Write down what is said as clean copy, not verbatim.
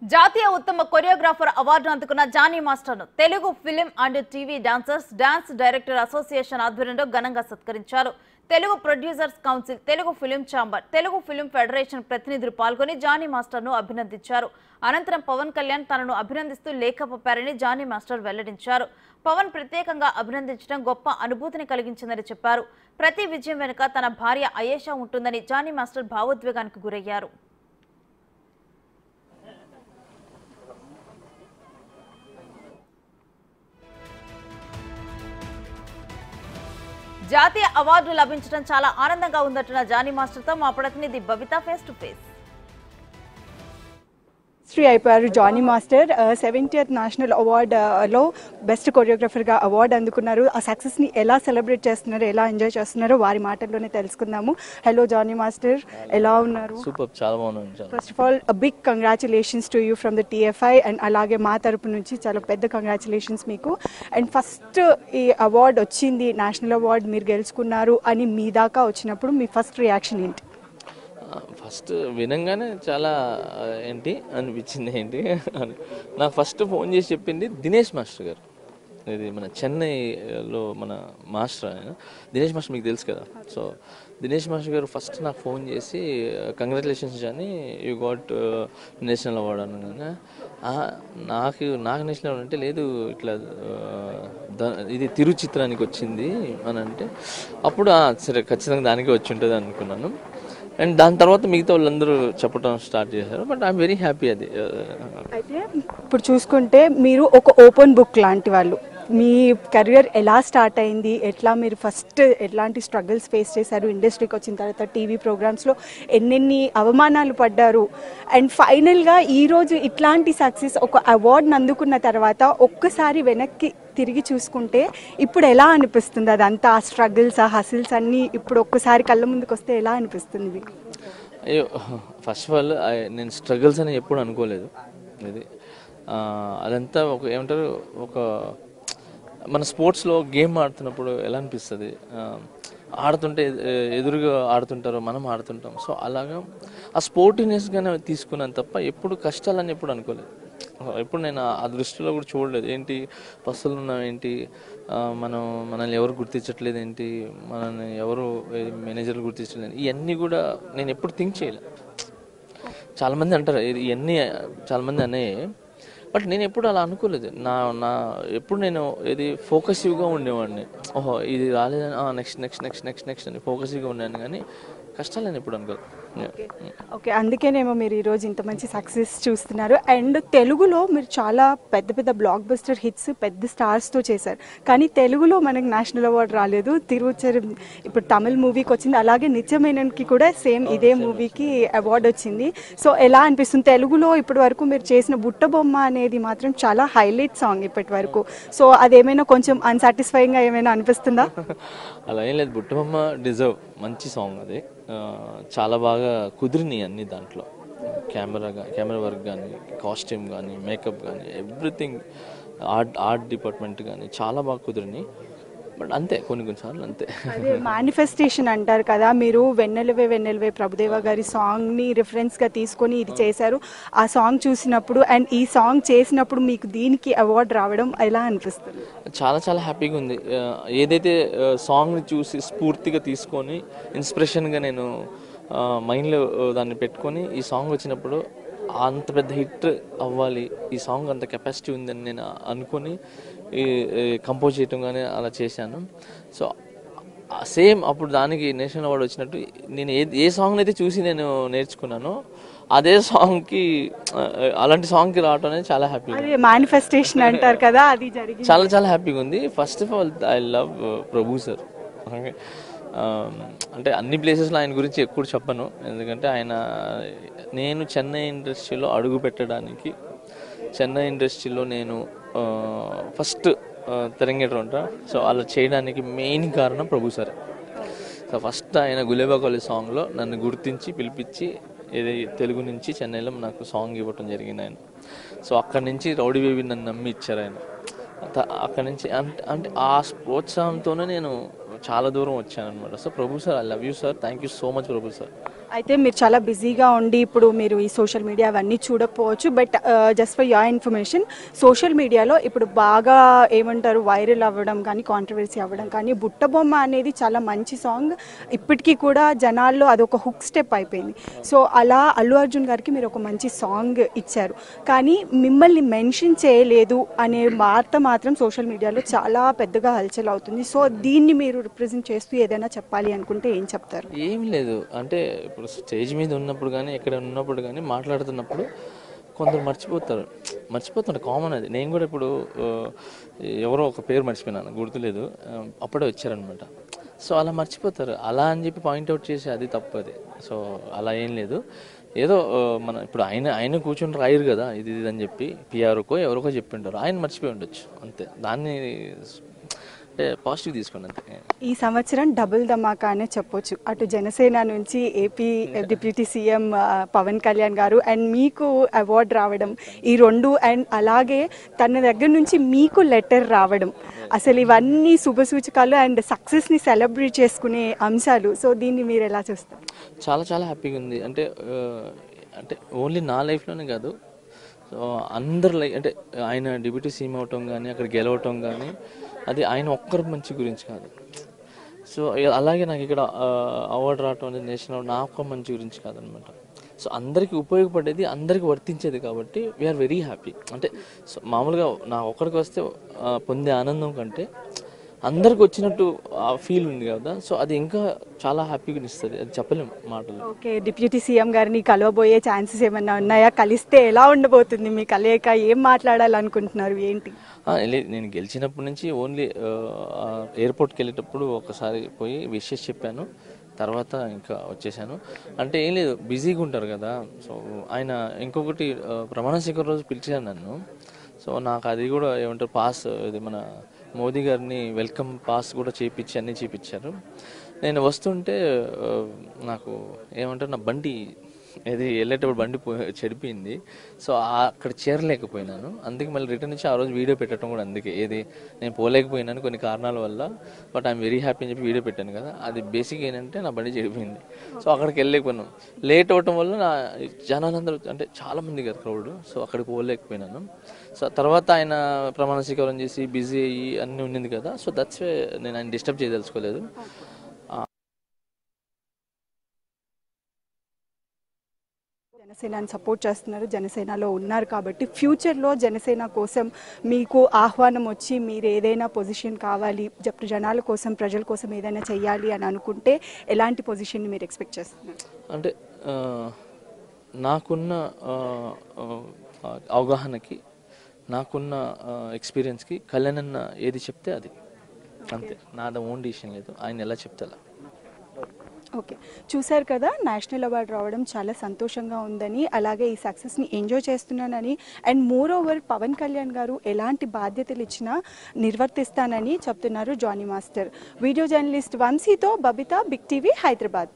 జాతీయ ఉత్తమ choreographer award అందుకున్న జానీ మాస్టర్ను Telugu film and TV dancers dance director association ఆధ్వర్యంలో ఘనంగా సత్కరించారు. Telugu producers council, Telugu film chamber, Telugu film federation ప్రతినిధులు పాల్గొని జానీ మాస్టర్ను అభినందించారు. అనంతరం పవన్ కళ్యాణ్ తనను అభినందిస్తూ లేఖ పంపారని జానీ మాస్టర్ వెల్లడించారు. పవన్ ప్రత్యేకంగా అభినందించడం గొప్ప అనుభూతిని కలిగించిందని చెప్పారు. ప్రతి విజయం వెనుక తన భార్య అయేషా ఉంటుందని జానీ మాస్టర్ భావోద్వేగానికి గురయ్యారు. జాతీయ అవార్డు లభించడం చాలా ఆనందంగా ఉందంటున్న జానీ మాస్టర్తో మా ప్రతినిధి Babitha face to face. Sri అయిపోయారు జానీ మాస్టర్ 70th నేషనల్ అవార్డులో బెస్ట్ కొరియోగ్రాఫర్గా అవార్డు అందుకున్నారు. ఆ సక్సెస్ని ఎలా సెలబ్రేట్ చేస్తున్నారు, ఎలా ఎంజాయ్ చేస్తున్నారో వారి మాటల్లోనే తెలుసుకుందాము. హలో జానీ మాస్టర్, ఎలా ఉన్నారు? సూపర్, చాలా బాగున్నాను. First of all big congratulations to you from the TFI and అలాగే మా తరపు నుంచి చాలా పెద్ద కంగ్రాచులేషన్స్ మీకు. అండ్ ఫస్ట్ ఈ అవార్డు వచ్చింది, నేషనల్ అవార్డు మీరు గెలుచుకున్నారు అని మీ దాకా వచ్చినప్పుడు మీ ఫస్ట్ రియాక్షన్ ఏంటి? ఫస్ట్ వినంగానే చాలా ఏంటి అనిపించింది. ఏంటి నాకు ఫస్ట్ ఫోన్ చేసి చెప్పింది దినేష్ మాస్టర్ గారు. ఇది మన చెన్నైలో మన మాస్టర్ ఆయన దినేష్ మాస్టర్, మీకు తెలుసు కదా. సో దినేష్ మాస్టర్ గారు ఫస్ట్ నాకు ఫోన్ చేసి కంగ్రాచులేషన్స్ అని యూ గాట్ నేషనల్ అవార్డు అన్నాను. నాకు నేషనల్ అవార్డు అంటే లేదు, ఇట్లా ఇది తిరుచిత్రానికి వచ్చింది అని అంటే అప్పుడు సరే ఖచ్చితంగా దానికి వచ్చి ఉంటుంది అనుకున్నాను. అండ్ దాని తర్వాత మిగతా వాళ్ళందరూ చెప్పడం స్టార్ట్ చేశారు. But I'm very happy. అది అయితే ఇప్పుడు చూసుకుంటే మీరు ఒక ఓపెన్ బుక్ లాంటి వాళ్ళు. మీ కెరియర్ ఎలా స్టార్ట్ అయింది, ఎట్లా మీరు ఫస్ట్ ఎట్లాంటి స్ట్రగుల్స్ ఫేస్ చేశారు, ఇండస్ట్రీకి వచ్చిన తర్వాత టీవీ ప్రోగ్రామ్స్లో ఎన్నెన్ని అవమానాలు పడ్డారు, అండ్ ఫైనల్గా ఈరోజు ఇట్లాంటి సక్సెస్ ఒక అవార్డుని అందుకున్న తర్వాత ఒక్కసారి వెనక్కి తిరిగి చూసుకుంటే ఇప్పుడు ఎలా అనిపిస్తుంది? అదంతా ఆ స్ట్రగుల్స్, ఆ హసిల్స్ అన్నీ ఇప్పుడు ఒక్కసారి కళ్ళ ముందుకు వస్తే ఎలా అనిపిస్తుంది? అయ్యో, ఫస్ట్ ఆఫ్ ఆల్ నేను స్ట్రగుల్స్ అని ఎప్పుడు అనుకోలేదు. ఇది అదంతా ఒక ఏమంటారు, ఒక మన స్పోర్ట్స్లో గేమ్ ఆడుతున్నప్పుడు ఎలా అనిపిస్తుంది, ఆడుతుంటే ఎదురుగా ఆడుతుంటారో మనం ఆడుతుంటాం. సో అలాగా ఆ స్పోర్టివ్నెస్గానే తీసుకున్నాను తప్ప ఎప్పుడు కష్టాలని ఎప్పుడు అనుకోలేదు. ఎప్పుడు నేను ఆ దృష్టిలో కూడా చూడలేదు. ఏంటి పస్తులు ఉన్నాం, ఏంటి మనల్ని ఎవరు గుర్తించట్లేదు, ఏంటి మనల్ని ఎవరు మేనేజర్లు గుర్తించలేదు, ఇవన్నీ కూడా నేను ఎప్పుడు థింక్ చేయలేదు. చాలామంది అంటారు ఇవన్నీ, చాలామంది అన్నాయి, బట్ నేను ఎప్పుడు అలా అనుకోలేదు. ఎప్పుడు నేను ఇది ఫోకసివ్గా ఉండేవాడిని. ఓహో ఇది రాలేదని next next next next next అని ఫోకసివ్గా ఉండేవాడిని, కానీ కష్టాలని ఎప్పుడు అనుకోలేదు. ఓకే, అందుకేనేమో మీరు ఈరోజు ఇంత మంచి సక్సెస్ చూస్తున్నారు. అండ్ తెలుగులో మీరు చాలా పెద్ద పెద్ద బ్లాక్ బస్టర్ హిట్స్ పెద్ద స్టార్స్తో చేశారు, కానీ తెలుగులో మనకి నేషనల్ అవార్డు రాలేదు. ఇప్పుడు తమిళ్ మూవీకి వచ్చింది, అలాగే నిత్యమేనన్కి కూడా సేమ్ ఇదే మూవీకి అవార్డు వచ్చింది. సో ఎలా అనిపిస్తుంది? తెలుగులో ఇప్పటి వరకు మీరు చేసిన బుట్టబొమ్మ అనేది మాత్రం చాలా హైలైట్ సాంగ్ ఇప్పటి వరకు. సో అదేమైనా కొంచెం అన్సాటిస్ఫైయింగ్గా ఏమైనా అనిపిస్తుందా? అలా ఏం లేదు, బుట్టబొమ్మ డిజర్వ్, మంచి సాంగ్ అది. చాలా బాగా కుదిరినాయి అన్ని దాంట్లో. కెమెరా వర్క్ కానీ, కాస్ట్యూమ్ కానీ, మేకప్ కానీ, ఎవ్రీథింగ్, ఆర్ట్ డిపార్ట్మెంట్ కానీ చాలా బాగా కుదిరినాయి. బట్ అంతే, కొన్నిసార్లు అంతే. అదే మేనిఫెస్టేషన్ అంటారు కదా, మీరు వెన్నెలవే వెన్నెలవే ప్రభుదేవ గారి సాంగ్ని రిఫరెన్స్గా తీసుకొని ఇది చేశారు. ఆ సాంగ్ చూసినప్పుడు అండ్ ఈ సాంగ్ చేసినప్పుడు మీకు దీనికి అవార్డు రావడం ఎలా అనిపిస్తుంది? చాలా చాలా హ్యాపీగా ఉంది. ఏదైతే సాంగ్ని చూసి స్ఫూర్తిగా తీసుకొని ఇన్స్పిరేషన్గా నేను మైండ్లో దాన్ని పెట్టుకొని ఈ సాంగ్ వచ్చినప్పుడు అంత పెద్ద హిట్ అవ్వాలి, ఈ సాంగ్ అంత కెపాసిటీ ఉందని నేను అనుకొని కంపోజ్ చేయటం కానీ అలా చేశాను. సో సేమ్ అప్పుడు దానికి నేషనల్ అవార్డు వచ్చినట్టు నేను ఏ సాంగ్ని అయితే చూసి నేను నేర్చుకున్నానో అదే సాంగ్కి, అలాంటి సాంగ్కి రావటం అనేది చాలా హ్యాపీగా, మేనిఫెస్టేషన్ అంటారు కదా, అది జరిగింది. చాలా చాలా హ్యాపీగా ఉంది. First of all I love Prabhu sir. అంటే అన్ని ప్లేసెస్లో ఆయన గురించి ఎక్కువ చెప్పను, ఎందుకంటే నేను చెన్నై ఇండస్ట్రీలో అడుగు పెట్టడానికి, చెన్నై ఇండస్ట్రీలో నేను ఫస్ట్ తెరంగేట్రం ఉంటా. సో అలా చేయడానికి మెయిన్ కారణం ప్రభు సార్. సో ఫస్ట్ ఆయన గులేబా కాలేజ్ సాంగ్లో నన్ను గుర్తించి పిలిపించి ఏది తెలుగు నుంచి చెన్నైలో నాకు సాంగ్ ఇవ్వటం జరిగింది ఆయన. సో అక్కడి నుంచి రౌడీ బేబీ నన్ను నమ్మి ఇచ్చారు ఆయన. అక్కడి నుంచి అంటే ఆ ప్రోత్సాహంతోనే నేను చాలా దూరం వచ్చాను అనమాట. So Prabhu sir, I love you sir, thank you so much Prabhu sir. అయితే మీరు చాలా బిజీగా ఉండి ఇప్పుడు మీరు ఈ సోషల్ మీడియా అవన్నీ చూడకపోవచ్చు. But just for your information, social మీడియాలో ఇప్పుడు బాగా ఏమంటారు వైరల్ అవ్వడం కానీ కాంట్రవర్సీ అవ్వడం కానీ బుట్టబొమ్మ అనేది చాలా మంచి సాంగ్. ఇప్పటికీ కూడా జనాల్లో అదొక హుక్ స్టెప్ అయిపోయింది. సో అలా అల్లు అర్జున్ గారికి మీరు ఒక మంచి సాంగ్ ఇచ్చారు, కానీ మిమ్మల్ని మెన్షన్ చేయలేదు అనే వార్త మాత్రం సోషల్ మీడియాలో చాలా పెద్దగా హల్చల్ అవుతుంది. సో దీన్ని మీరు రిప్రజెంట్ చేస్తూ ఏదైనా చెప్పాలి అనుకుంటే ఏం చెప్తారు? ఏమి లేదు అంటే ఇప్పుడు స్టేజ్ మీద ఉన్నప్పుడు కానీ ఎక్కడ ఉన్నప్పుడు కానీ మాట్లాడుతున్నప్పుడు కొందరు మర్చిపోతుంటారు, కామన్ అది. నేను కూడా ఇప్పుడు ఎవరో ఒక పేరు మర్చిపోయినాను, గుర్తులేదు, అప్పుడే వచ్చారనమాట. సో అలా మర్చిపోతారు, అలా అని చెప్పి పాయింట్అవుట్ చేసి అది తప్పది. సో అలా ఏం లేదు, ఏదో మన ఇప్పుడు ఆయన కూర్చొని రాయరు కదా ఇది అని చెప్పి పిఆర్కో ఎవరికో చెప్పింటారు, ఆయన మర్చిపోయి ఉండొచ్చు అంతే. దాన్ని అంటే పాజిటివ్ తీసుకోండి అంతే. ఈ సంవత్సరం డబుల్ ధమాకా అనే చెప్పొచ్చు. అటు జనసేన నుంచి AP deputy CM Pawan Kalyan garu and మీకు అవార్డు రావడం, ఈ రెండు, అండ్ అలాగే తన దగ్గర నుంచి మీకు లెటర్ రావడం, అసలు ఇవన్నీ శుభసూచకాలు అండ్ సక్సెస్ని సెలబ్రేట్ చేసుకునే అంశాలు. సో దీన్ని మీరు ఎలా చూస్తారు? చాలా చాలా హ్యాపీగా ఉంది. అంటే ఓన్లీ నా లైఫ్లోనే కాదు, సో అందరు లైఫ్, అంటే ఆయన డిప్యూటీ సీఎం అవటం కానీ అక్కడ గెలవటం కానీ అది ఆయన ఒక్కరి మంచి గురించి కాదు. సో అలాగే నాకు ఇక్కడ అవార్డు రావటం అనేది నేషనల్ అవార్డు నా ఒక్క మంచి గురించి కాదనమాట. సో అందరికీ ఉపయోగపడేది, అందరికీ వర్తించేది కాబట్టి వీఆర్ వెరీ హ్యాపీ. అంటే సో మామూలుగా నా ఒక్కడికి వస్తే పొందే ఆనందం కంటే అందరికి వచ్చినట్టు ఆ ఫీల్ ఉంది కదా, సో అది ఇంకా చాలా హ్యాపీగా ఇస్తుంది, అది చెప్పలేము మాటలు. ఓకే, డిప్యూటీ సీఎం గారిని కలవబోయే ఛాన్సెస్ ఏమన్నా ఉన్నాయా? కలిస్తే ఎలా ఉండబోతుంది మీ కలయిక? ఏం మాట్లాడాలనుకుంటున్నారు, ఏంటి? నేను గెలిచినప్పటి నుంచి ఓన్లీ ఎయిర్పోర్ట్కి వెళ్ళేటప్పుడు ఒకసారి పోయి విషెస్ చెప్పాను, తర్వాత ఇంకా వచ్చేసాను. అంటే ఏం లేదు, బిజీగా ఉంటారు కదా. సో ఆయన ఇంకొకటి ప్రమాణ స్వీకారం రోజు పిలిచాను నన్ను. సో నాకు అది కూడా ఏమంటారు పాస్, ఇది మన మోదీ గారిని వెల్కమ్ పాస్ కూడా చేయించి అన్నీ చేయించారు. నేను వస్తుంటే నాకు ఏమంటారు నా బండి ఇది వెళ్ళేటప్పుడు బండి చెడిపోయింది. సో అక్కడ చేరలేకపోయినాను, అందుకే మళ్ళీ రిటర్న్ వచ్చి ఆ రోజు వీడియో పెట్టడం కూడా అందుకే. ఏది నేను పోలేకపోయినాను కొన్ని కారణాల వల్ల, బట్ ఐఎమ్ వెరీ హ్యాపీ అని చెప్పి వీడియో పెట్టాను కదా, అది బేసిక్ ఏంటంటే నా బండి చెడిపోయింది. సో అక్కడికి వెళ్ళలేకపోయినాను, లేట్ అవ్వటం వల్ల నా జనాలందరూ అంటే చాలామంది కదా క్రౌడ్, సో అక్కడికి పోలేకపోయినాను. సో తర్వాత ఆయన ప్రమాణ స్వీకారం చేసి బిజీ అయ్యి అన్నీ ఉండింది కదా, సో దట్స్ వే నేను ఆయన డిస్టర్బ్ చేయదలుచుకోలేదు. జనసేనని సపోర్ట్ చేస్తున్నారు, జనసేనలో ఉన్నారు కాబట్టి ఫ్యూచర్లో జనసేన కోసం మీకు ఆహ్వానం వచ్చి మీరు ఏదైనా పొజిషన్ కావాలి, జనాల కోసం ప్రజల కోసం ఏదైనా చెయ్యాలి అని అనుకుంటే ఎలాంటి పొజిషన్ని మీరు ఎక్స్పెక్ట్ చేస్తున్నారు? అంటే నాకున్న అవగాహనకి, నాకున్న ఎక్స్పీరియన్స్కి కళ్యాణ్ అన్న ఏది చెప్తే అది అంతే, నాది ఓన్ డిసిషన్ లేదు, ఆయన ఎలా చెప్తే అలా. ఓకే, చూశారు కదా, నేషనల్ అవార్డు రావడం చాలా సంతోషంగా ఉందని, అలాగే ఈ సక్సెస్ని ఎంజాయ్ చేస్తున్నానని, and more over Pawan Kalyan గారు ఎలాంటి బాధ్యతలు ఇచ్చినా నిర్వర్తిస్తానని చెప్తున్నారు జానీ మాస్టర్. వీడియో జర్నలిస్ట్ వంశీతో బబిత, బిగ్ టీవీ, హైదరాబాద్.